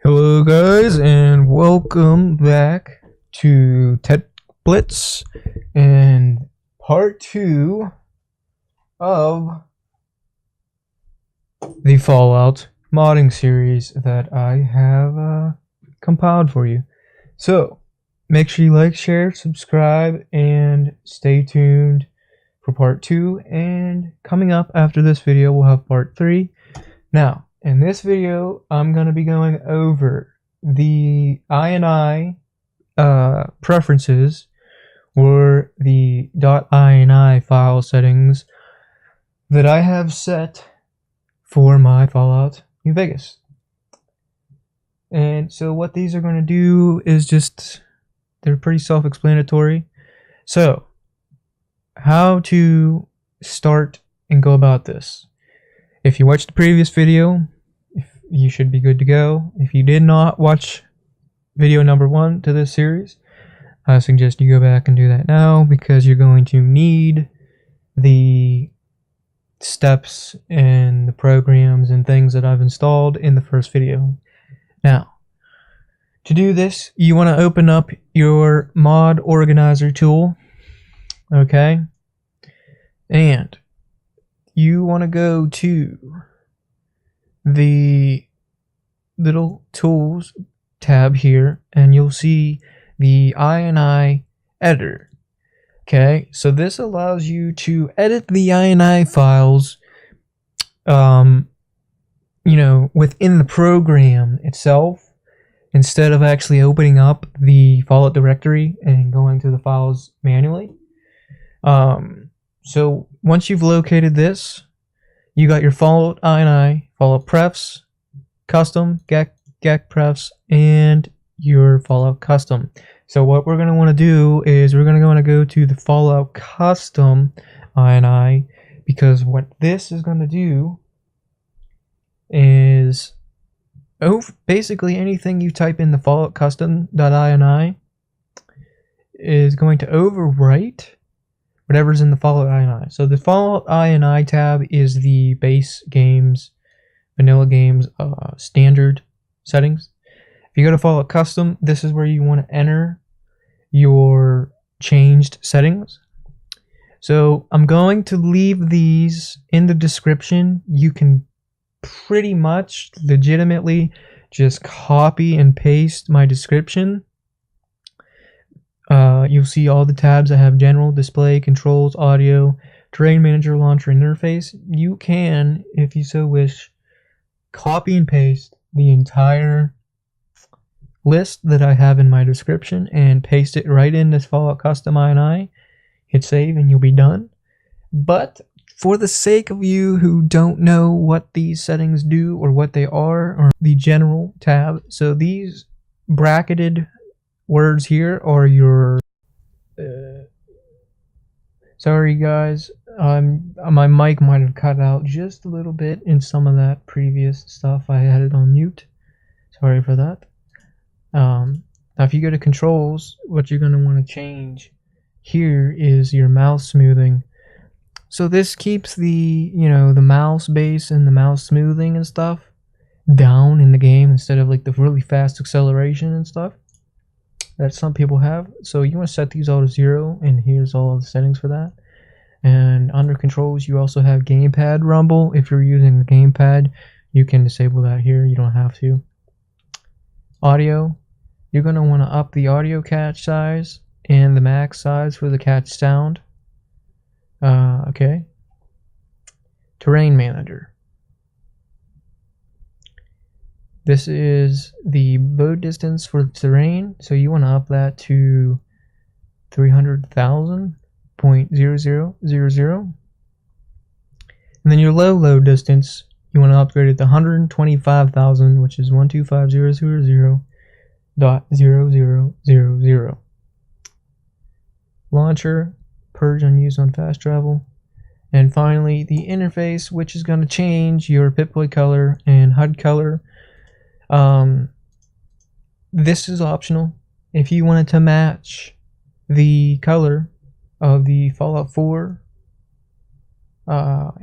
Hello guys, and welcome back to Tech Blitz and part 2 of the Fallout modding series that I have compiled for you. So make sure you like, share, subscribe, and stay tuned for part 2, and coming up after this video we'll have part 3. Now in this video, I'm going to be going over the INI preferences or the .ini file settings that I have set for my Fallout New Vegas. And so what these are going to do is they're pretty self-explanatory. So, how to start and go about this. If you watched the previous video, you should be good to go. If you did not watch video number 1 to this series, I suggest you go back and do that now, because you're going to need the steps and the programs and things that I've installed in the first video. Now, to do this, you want to open up your mod organizer tool, okay? And you want to go to the little tools tab here, and you'll see the INI editor. Okay, so this allows you to edit the INI files within the program itself, instead of actually opening up the Fallout directory and going to the files manually. So once you've located this, you got your Fallout INI, Fallout Prefs, Custom, GAC Prefs, and your Fallout Custom. So what we're going to want to do is we're going to want to go to the Fallout Custom INI, because what this is going to do is basically anything you type in the Fallout Custom.ini is going to overwrite whatever's in the Fallout INI. So the Fallout INI tab is the base games, vanilla games, standard settings. If you go to Fallout Custom, this is where you want to enter your changed settings. So I'm going to leave these in the description. You can pretty much legitimately just copy and paste my description. You'll see all the tabs that have general, display, controls, audio, terrain manager, launcher, interface. You can, if you so wish, copy and paste the entire list that I have in my description and paste it right in this Fallout Custom INI. Hit save and you'll be done. But for the sake of you who don't know what these settings do or what they are, or the general tab, so these bracketed words here are your sorry guys, my mic might have cut out just a little bit in some of that previous stuff. I had it on mute, sorry for that. Now if you go to controls, what you're going to want to change here is your mouse smoothing. So this keeps the the mouse base and the mouse smoothing and stuff down in the game, instead of like the really fast acceleration and stuff that some people have. So you want to set these all to 0, and here's all the settings for that. And under controls, you also have gamepad rumble. If you're using the gamepad, you can disable that here. You don't have to. Audio, you're going to want to up the audio catch size and the max size for the catch sound. Okay. Terrain manager. This is the load distance for the terrain, so you want to up that to 300,000.0000. And then your low load distance, you want to upgrade it to 125,000, which is 125,000.0000. Launcher, purge unused on fast travel. And finally, the interface, which is going to change your Pip-Boy color and HUD color. This is optional. If you wanted to match the color of the Fallout 4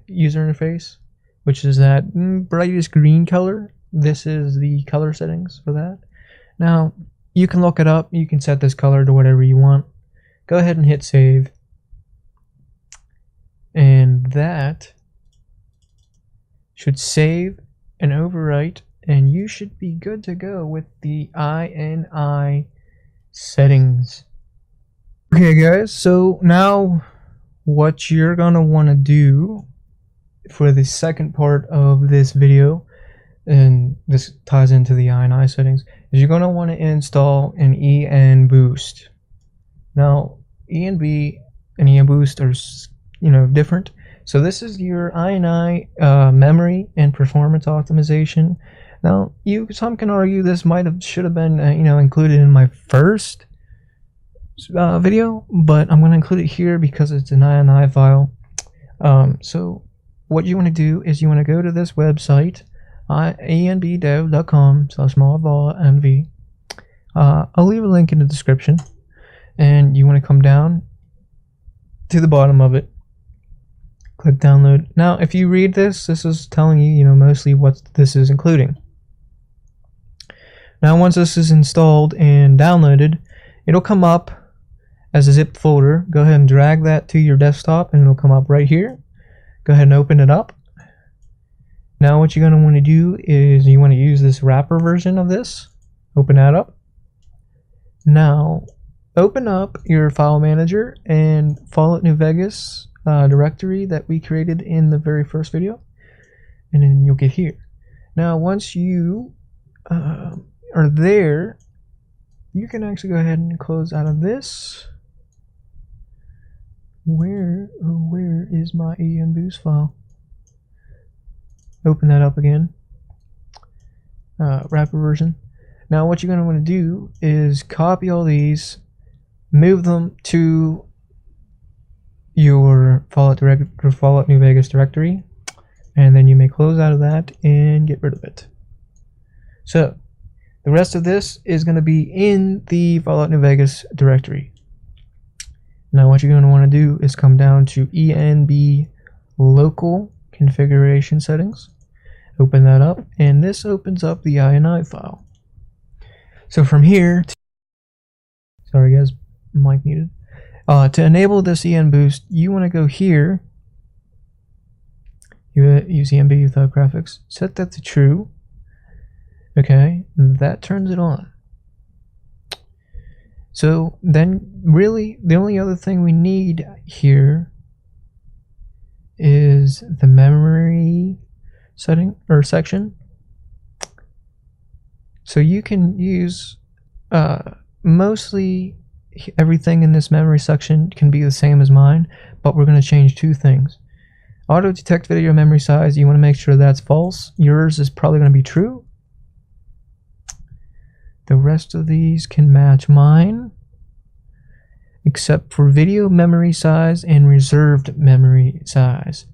user interface, which is that brightest green color, this is the color settings for that. Now you can look it up, you can set this color to whatever you want. Go ahead and hit save, and that should save and overwrite, and you should be good to go with the INI settings. Okay guys, so now what you're gonna want to do for the second part of this video, and this ties into the INI settings, is you're gonna want to install an EN boost. Now ENB and EN boost are, you know, different. So this is your INI memory and performance optimization. Now some can argue this should have been you know, included in my first video, but I'm going to include it here because it's an INI file. So what you want to do is you want to go to this website, enbdev.com/smallvaultnv. I'll leave a link in the description, and you want to come down to the bottom of it, click download. Now if you read this, this is telling you, you know, mostly what this is including. Now once this is installed and downloaded, it'll come up as a zip folder. Go ahead and drag that to your desktop and it'll come up right here. Go ahead and open it up. Now what you're going to want to do is you want to use this wrapper version of this. Open that up. Now open up your file manager and Fallout New Vegas directory that we created in the very first video, and then you'll get here. Now once you are there, you can actually go ahead and close out of this. Where is my EN boost file? Open that up again. Wrapper version. Now what you're going to want to do is copy all these, move them to your Fallout New Vegas directory, and then you may close out of that and get rid of it. So the rest of this is going to be in the Fallout New Vegas directory. Now what you're going to want to do is come down to ENB local configuration settings, open that up, and this opens up the INI file. So from here, sorry guys, mic muted. To enable this EN boost, you want to go here, you use ENB without graphics, set that to true. Okay, that turns it on. So then really the only other thing we need here is the memory setting or section. So you can use mostly everything in this memory section can be the same as mine, but we're going to change two things. Auto detect video memory size, you want to make sure that's false. Yours is probably going to be true. The rest of these can match mine, except for video memory size and reserved memory size.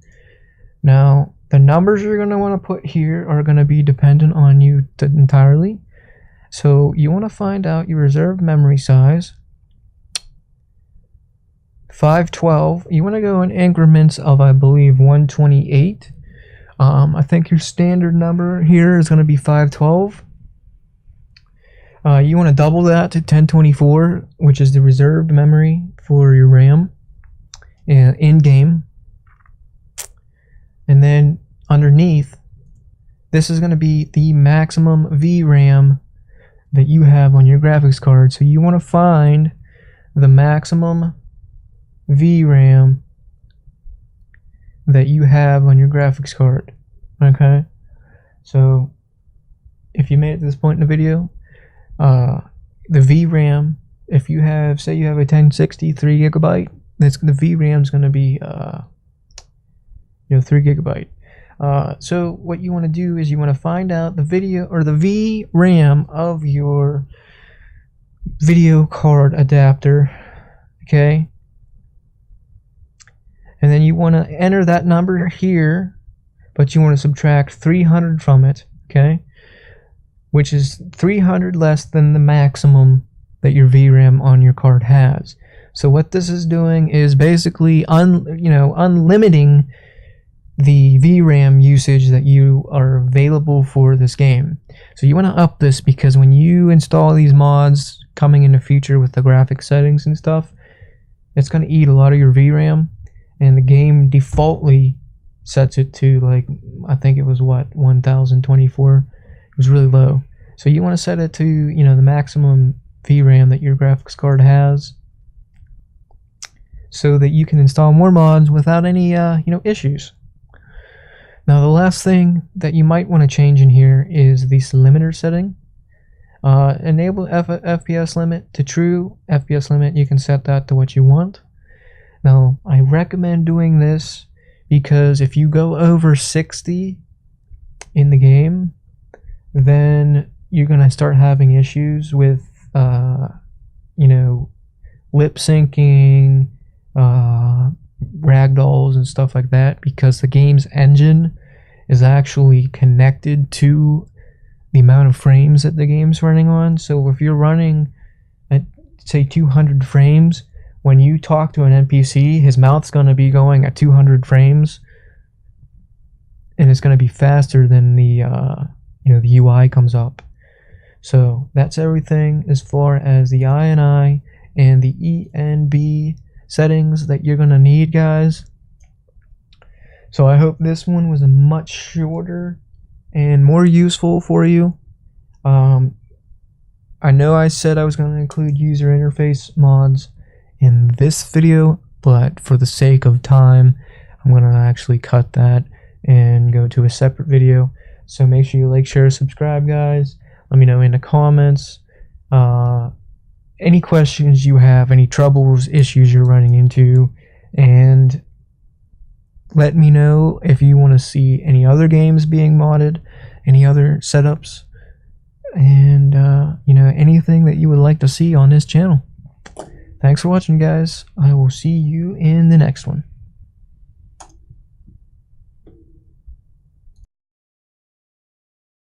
Now, the numbers you're going to want to put here are going to be dependent on you entirely. So you want to find out your reserved memory size. 512, you want to go in increments of, I believe, 128. I think your standard number here is going to be 512. You want to double that to 1024, which is the reserved memory for your RAM in-game. And then underneath, this is going to be the maximum VRAM that you have on your graphics card. So you want to find the maximum VRAM that you have on your graphics card. Okay, so if you made it to this point in the video, the VRAM, if you have, say you have a 1060 3 GB, that's the VRAM is going to be 3 GB. So what you want to do is you want to find out the video or the VRAM of your video card adapter. Okay, and then you want to enter that number here, but you want to subtract 300 from it. Okay, which is 300 less than the maximum that your VRAM on your card has. So what this is doing is basically unlimiting the VRAM usage that you are available for this game. So you want to up this, because when you install these mods coming in the future with the graphic settings and stuff, it's going to eat a lot of your VRAM, and the game defaultly sets it to, like, I think it was what, 1024. It was really low. So you want to set it to, you know, the maximum VRAM that your graphics card has, so that you can install more mods without any you know, issues. Now the last thing that you might want to change in here is this limiter setting. Enable FPS limit to true. FPS limit, you can set that to what you want. Now I recommend doing this because if you go over 60 in the game, then you're gonna start having issues with you know, lip syncing, ragdolls and stuff like that, because the game's engine is actually connected to the amount of frames that the game's running on. So if you're running at, say, 200 frames, when you talk to an NPC, his mouth's going to be going at 200 frames, and it's going to be faster than the you know, the UI comes up. So that's everything as far as the INI and the ENB settings that you're going to need, guys. So I hope this one was a much shorter and more useful for you. I know I said I was going to include user interface mods in this video, but for the sake of time, I'm going to actually cut that and go to a separate video. So make sure you like, share, subscribe, guys. Let me know in the comments any questions you have, any troubles, issues you're running into, and let me know if you want to see any other games being modded, any other setups, and you know, anything that you would like to see on this channel. Thanks for watching, guys. I will see you in the next one.